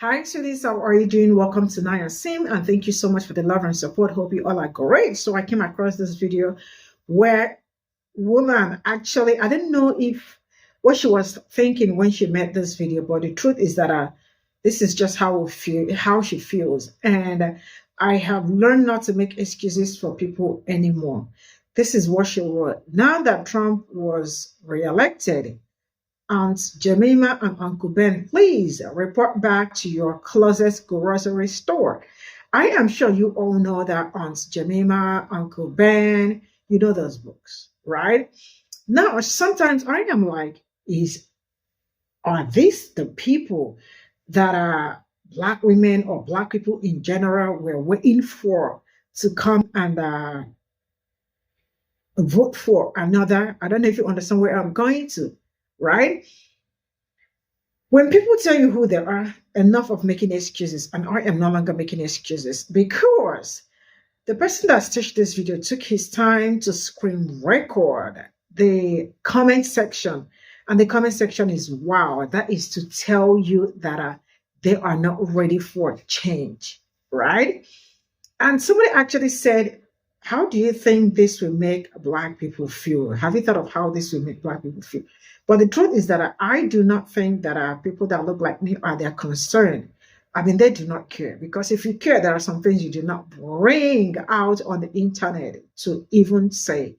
Hi, students. How are you doing? Welcome to Naya Sim, and thank you so much for the love and support. Hope you all are great. So I came across this video where woman actually, I didn't know if what she was thinking when she made this video, but the truth is that this is just how she feels, and I have learned not to make excuses for people anymore. This is what she wrote. Now that Trump was reelected, Aunt Jemima and Uncle Ben, please report back to your closest grocery store. I am sure you all know that Aunt Jemima, Uncle Ben, you know those books, right? Now, sometimes I am like, are these the people that are Black women or Black people in general were waiting for to come and vote for another? I don't know if you understand where I'm going to, right? When people tell you who they are, enough of making excuses, and I am no longer making excuses because the person that stitched this video took his time to screen record the comment section. And the comment section is wow. That is to tell you that they are not ready for change, right? And somebody actually said, how do you think this will make Black people feel? Have you thought of how this will make Black people feel? But the truth is that I do not think that people that look like me are their concern. I mean, they do not care, because if you care, there are some things you do not bring out on the internet to even say.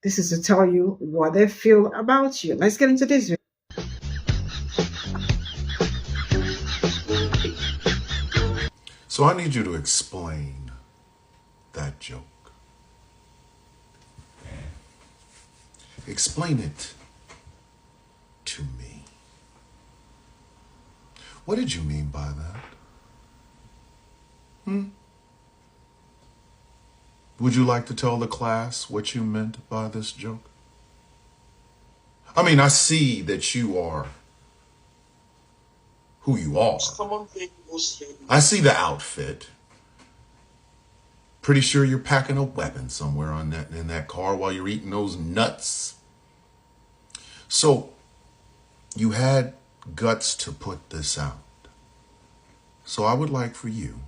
This is to tell you what they feel about you. Let's get into this video. So I need you to explain that joke. Explain it to me. What did you mean by that? Would you like to tell the class what you meant by this joke? I mean, I see that you are who you are. I see the outfit. Pretty sure you're packing a weapon somewhere in that car while you're eating those nuts. So you had guts to put this out. So I would like for you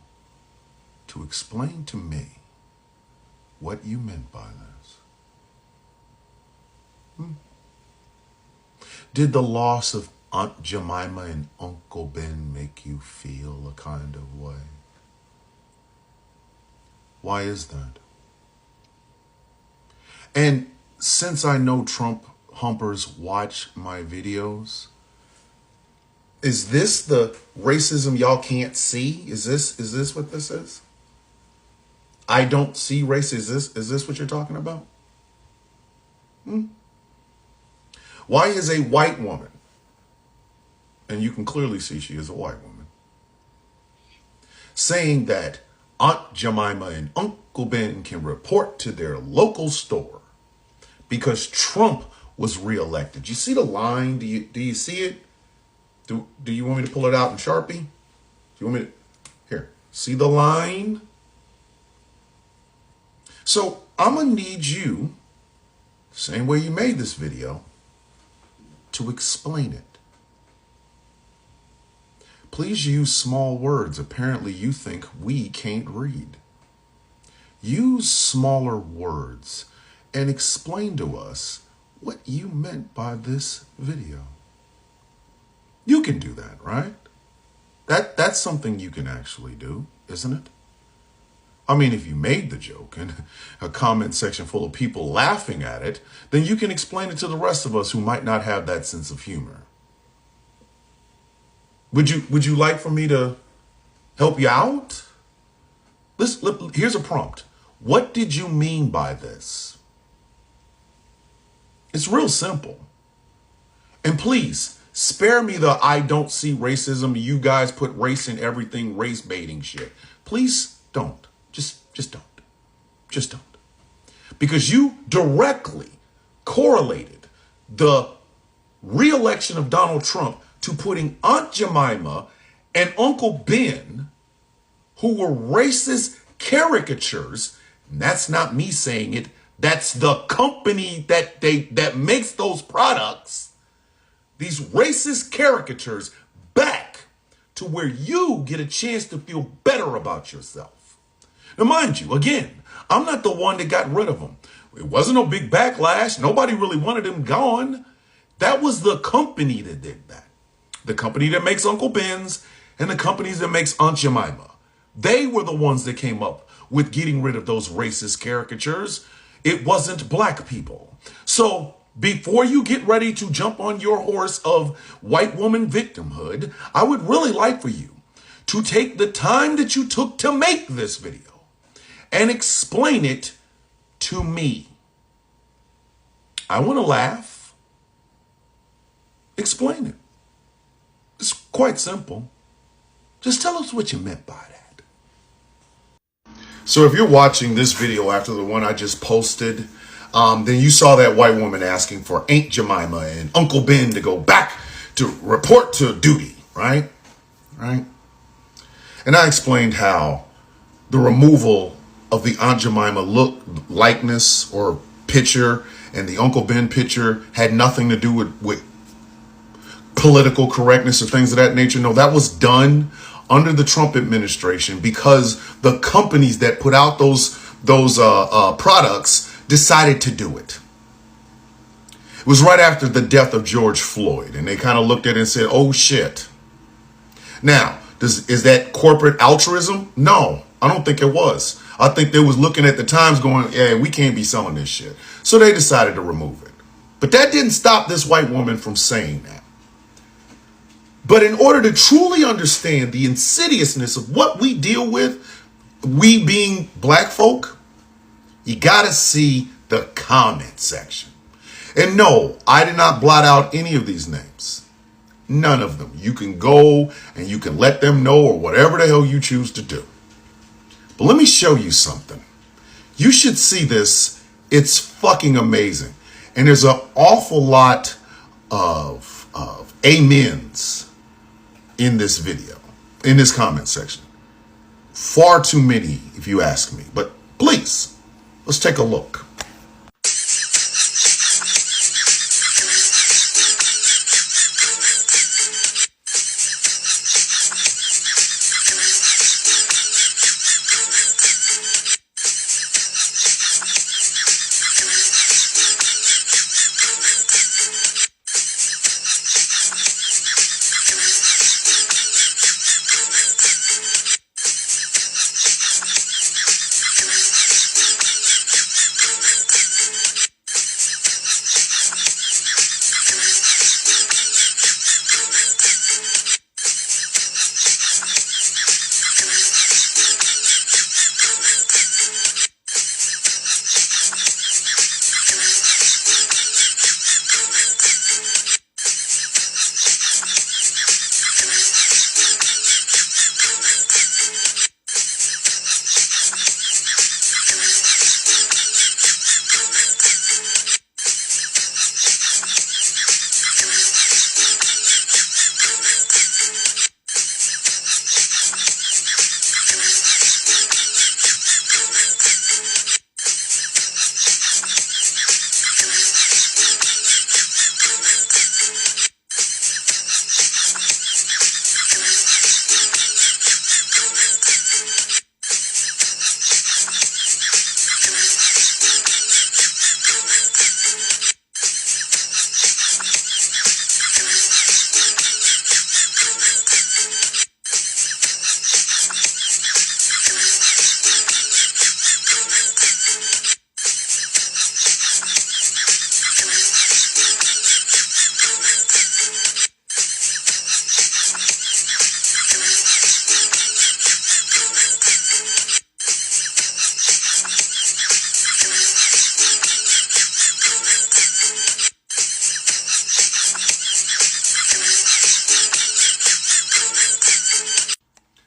to explain to me what you meant by this. Did the loss of Aunt Jemima and Uncle Ben make you feel a kind of way? Why is that? And since I know Trump humpers watch my videos, is this the racism y'all can't see? Is this what this is? I don't see race. Is this what you're talking about? Why is a white woman, and you can clearly see she is a white woman, saying that Aunt Jemima and Uncle Ben can report to their local store because Trump was reelected? You see the line? Do you see it? Do you want me to pull it out in Sharpie? Do you want me to? Here, see the line? So I'm going to need you, same way you made this video, to explain it. Please use small words. Apparently you think we can't read. Use smaller words and explain to us what you meant by this video. You can do that, right? That's something you can actually do, isn't it? I mean, if you made the joke and a comment section full of people laughing at it, then you can explain it to the rest of us who might not have that sense of humor. Would you like for me to help you out? Here's a prompt. What did you mean by this? It's real simple. And please, spare me the I don't see racism. You guys put race in everything, race baiting shit. Please don't. Just don't. Just don't. Because you directly correlated the re-election of Donald Trump to putting Aunt Jemima and Uncle Ben, who were racist caricatures, and that's not me saying it, that's the company that makes those products, these racist caricatures back to where you get a chance to feel better about yourself. Now, mind you, again, I'm not the one that got rid of him. It wasn't no big backlash. Nobody really wanted him gone. That was the company that did that. The company that makes Uncle Ben's and the companies that makes Aunt Jemima. They were the ones that came up with getting rid of those racist caricatures. It wasn't black people. So before you get ready to jump on your horse of white woman victimhood, I would really like for you to take the time that you took to make this video and explain it to me. I want to laugh. Explain it. It's quite simple. Just tell us what you meant by that. So if you're watching this video after the one I just posted, then you saw that white woman asking for Aunt Jemima and Uncle Ben to go back to report to duty, right? Right? And I explained how the removal of the Aunt Jemima look, likeness, or picture and the Uncle Ben picture had nothing to do with political correctness or things of that nature. No, that was done under the Trump administration because the companies that put out those products decided to do it. It was right after the death of George Floyd, and they kind of looked at it and said, oh shit. Now, is that corporate altruism? No, I don't think it was. I think they was looking at the Times going, yeah, we can't be selling this shit. So they decided to remove it. But that didn't stop this white woman from saying that. But in order to truly understand the insidiousness of what we deal with, we being black folk, you got to see the comment section. And no, I did not blot out any of these names. None of them. You can go and you can let them know or whatever the hell you choose to do. But let me show you something. You should see this. It's fucking amazing. And there's an awful lot of amens in this video, in this comment section. Far too many, if you ask me. But please, let's take a look.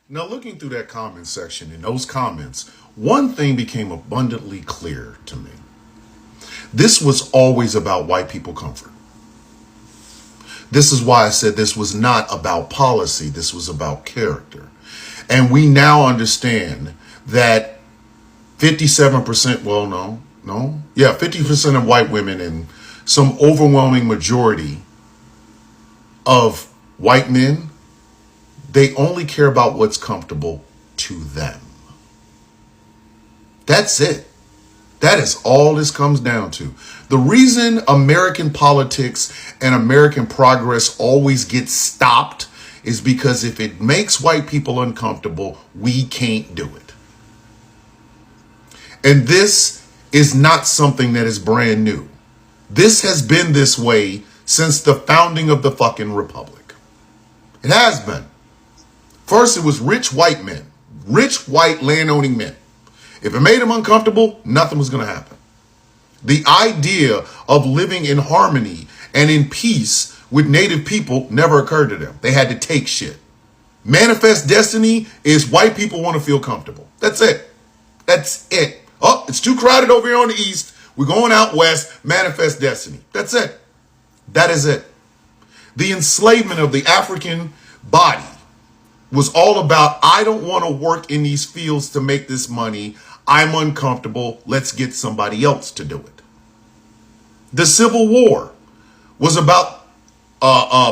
Now, looking through that comment section and those comments, one thing became abundantly clear to me. This was always about white people comfort. This is why I said this was not about policy. This was about character. And we now understand that 57%, well, no. Yeah, 50% of white women and some overwhelming majority of white men They only care about what's comfortable to them. That's it. That is all this comes down to. The reason American politics and American progress always gets stopped is because if it makes white people uncomfortable, we can't do it. And this is not something that is brand new. This has been this way since the founding of the fucking republic. It has been. First, it was rich white men, rich white landowning men. If it made them uncomfortable, nothing was going to happen. The idea of living in harmony and in peace with native people never occurred to them. They had to take shit. Manifest destiny is white people want to feel comfortable. That's it. That's it. Oh, it's too crowded over here on the east. We're going out west. Manifest destiny. That's it. That is it. The enslavement of the African body was all about, I don't want to work in these fields to make this money. I'm uncomfortable. Let's get somebody else to do it. The Civil War was about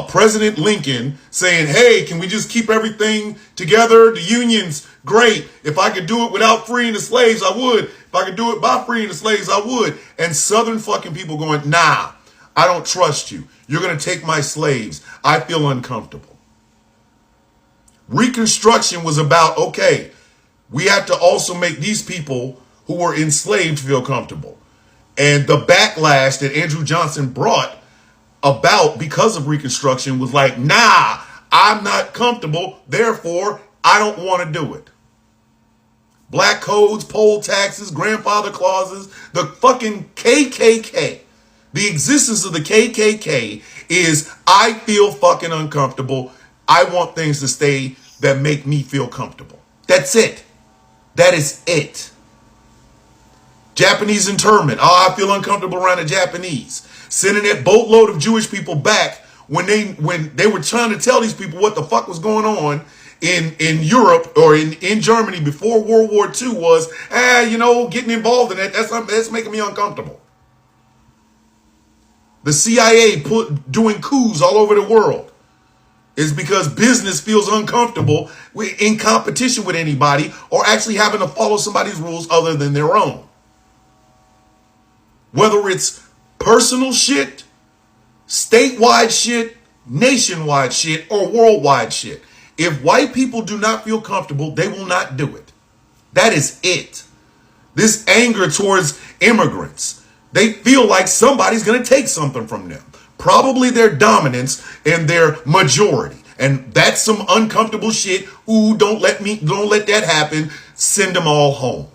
President Lincoln saying, hey, can we just keep everything together? The Union's great. If I could do it without freeing the slaves, I would. If I could do it by freeing the slaves, I would. And Southern fucking people going, nah, I don't trust you. You're going to take my slaves. I feel uncomfortable. Reconstruction was about, okay, we have to also make these people who were enslaved feel comfortable. And the backlash that Andrew Johnson brought about because of Reconstruction was like, nah, I'm not comfortable. Therefore, I don't want to do it. Black codes, poll taxes, grandfather clauses, the fucking KKK. The existence of the KKK is I feel fucking uncomfortable. I want things to stay that make me feel comfortable. That's it. That is it. Japanese internment. Oh, I feel uncomfortable around the Japanese. Sending that boatload of Jewish people back when they were trying to tell these people what the fuck was going on in Europe or in Germany before World War II was, getting involved in that, that's making me uncomfortable. The CIA doing coups all over the world is because business feels uncomfortable in competition with anybody or actually having to follow somebody's rules other than their own. Whether it's personal shit, statewide shit, nationwide shit, or worldwide shit. If white people do not feel comfortable, they will not do it. That is it. This anger towards immigrants, they feel like somebody's going to take something from them. Probably their dominance and their majority. And that's some uncomfortable shit. Ooh, don't let that happen. Send them all home.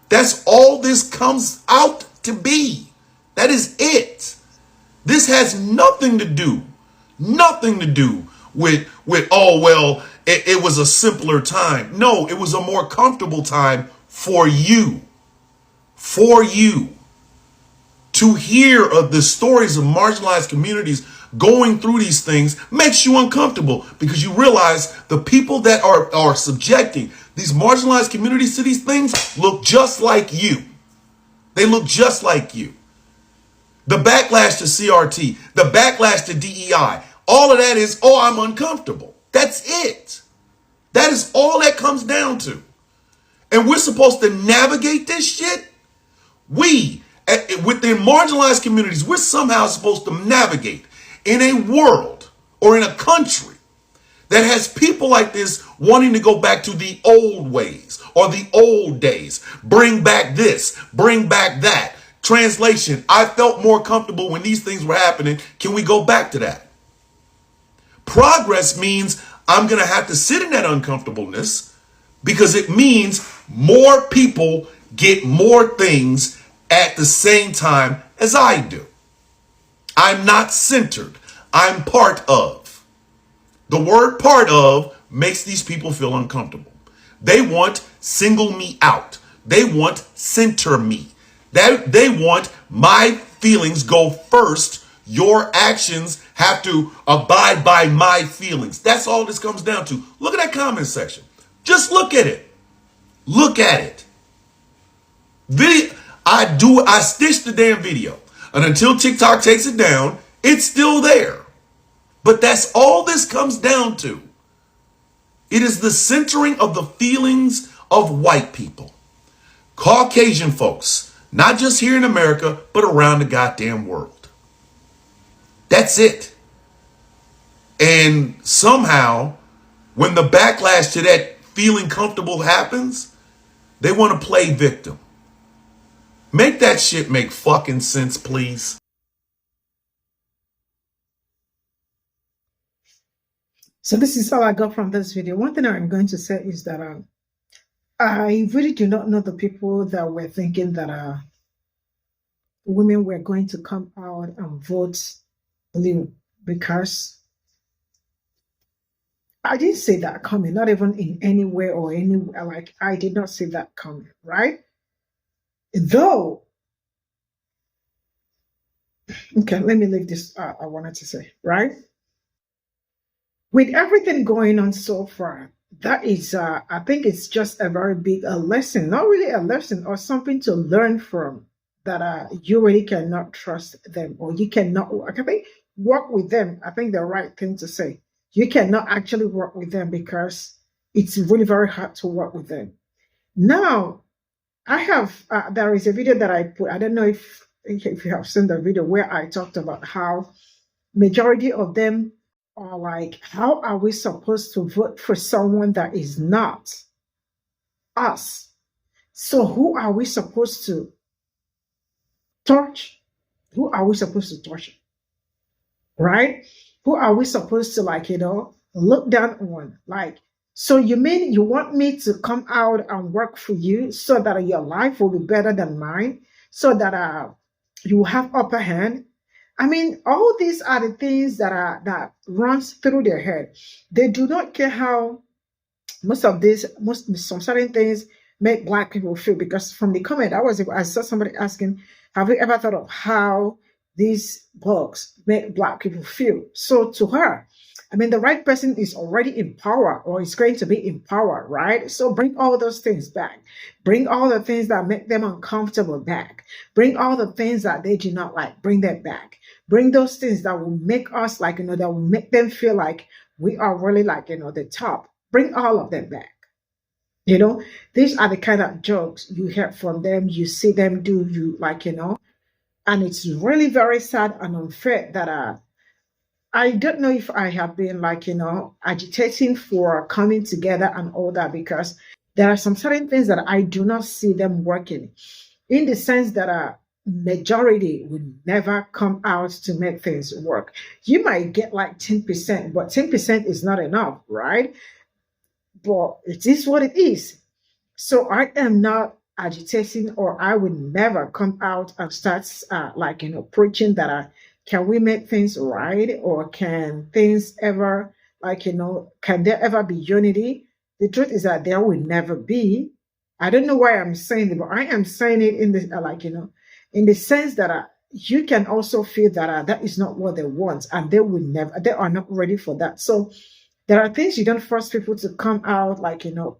That's all this comes out to be. That is it. This has nothing to do with it was a simpler time. No, it was a more comfortable time for you. For you. To hear of the stories of marginalized communities going through these things makes you uncomfortable because you realize the people that are subjecting these marginalized communities to these things look just like you. They look just like you. The backlash to CRT, the backlash to DEI, all of that is, I'm uncomfortable. That's it. That is all that comes down to. And we're supposed to navigate this shit. Within marginalized communities, we're somehow supposed to navigate in a world or in a country that has people like this wanting to go back to the old ways or the old days. Bring back this, bring back that. Translation, I felt more comfortable when these things were happening. Can we go back to that? Progress means I'm going to have to sit in that uncomfortableness because it means more people get more things at the same time as I do. I'm not centered. I'm part of. The word part of makes these people feel uncomfortable. They want single me out. They want center me. They want my feelings go first. Your actions have to abide by my feelings. That's all this comes down to. Look at that comment section. Just look at it. Look at it. I stitched the damn video. And until TikTok takes it down, it's still there. But that's all this comes down to. It is the centering of the feelings of white people, Caucasian folks, not just here in America, but around the goddamn world. That's it. And somehow, when the backlash to that feeling comfortable happens, they want to play victim. Make that shit make fucking sense, please. So this is all I got from this video. One thing I'm going to say is that I really do not know the people that were thinking that women were going to come out and vote blue, because I didn't see that coming, not even in any way or any, like, I did not see that coming, right? Though, okay, let me leave this, I wanted to say, right? With everything going on so far, that is, I think it's just a very big lesson, not really a lesson, or something to learn from, that you really cannot trust them, or you cannot, I think, work with them. I think the right thing to say. You cannot actually work with them because it's really very hard to work with them. Now, I have, there is a video that I put, I don't know if you have seen the video where I talked about how majority of them are like, how are we supposed to vote for someone that is not us? So who are we supposed to touch? Who are we supposed to touch? Right? Who are we supposed to, like, look down on? Like, so you mean you want me to come out and work for you so that your life will be better than mine? So that you have upper hand? I mean, all these are the things that runs through their head. They do not care how some certain things make Black people feel. Because from the comment, I saw somebody asking, have you ever thought of how these books make Black people feel? So to her, I mean, the right person is already in power, or is going to be in power, right? So bring all those things back. Bring all the things that make them uncomfortable back. Bring all the things that they do not like. Bring them back. Bring those things that will make us, like, that will make them feel like we are really, like, the top. Bring all of them back. These are the kind of jokes you hear from them. You see them do, and it's really very sad and unfair that I don't know if I have been, like, agitating for coming together and all that, because there are some certain things that I do not see them working, in the sense that majority would never come out to make things work. You might get like 10%, but 10% is not enough, right? But it is what it is. So I am not agitating, or I would never come out and start preaching that can we make things right, or can things ever, can there ever be unity? The truth is that there will never be. I don't know why I'm saying it, but I am saying it in the in the sense that you can also feel that that is not what they want, and they are not ready for that. So there are things you don't force people to come out,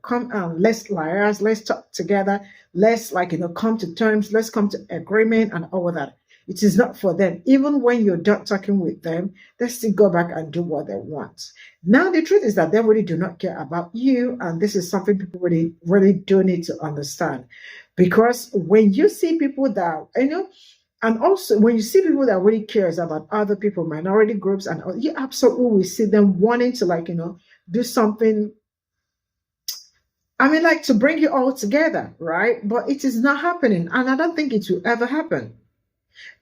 come out, let's liars, let's talk together, let's, come to terms, let's come to agreement and all of that. It is not for them. Even when you're done talking with them, they still go back and do what they want. Now, the truth is that they really do not care about you, and this is something people really, really do need to understand. Because when you see people that, and also, when you see people that really cares about other people, minority groups, and you absolutely will see them wanting to, do something. I mean, like, to bring you all together, right? But it is not happening, and I don't think it will ever happen.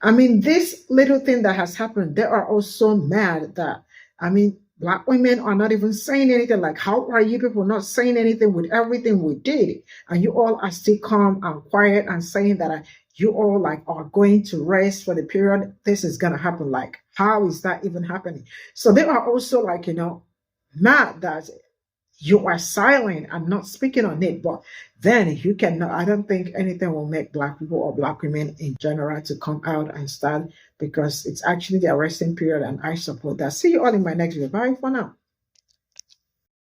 I mean, this little thing that has happened, they are also mad that, I mean, Black women are not even saying anything. Like, how are you people not saying anything with everything we did? And you all are still calm and quiet and saying that you all, like, are going to rest for the period this is going to happen. Like, how is that even happening? So they are also, like, mad that you are silent and not speaking on it. But then you cannot, I don't think anything will make Black people or Black women in general to come out and stand, because it's actually the resting period, and I support that. See you all in my next video. Bye for now.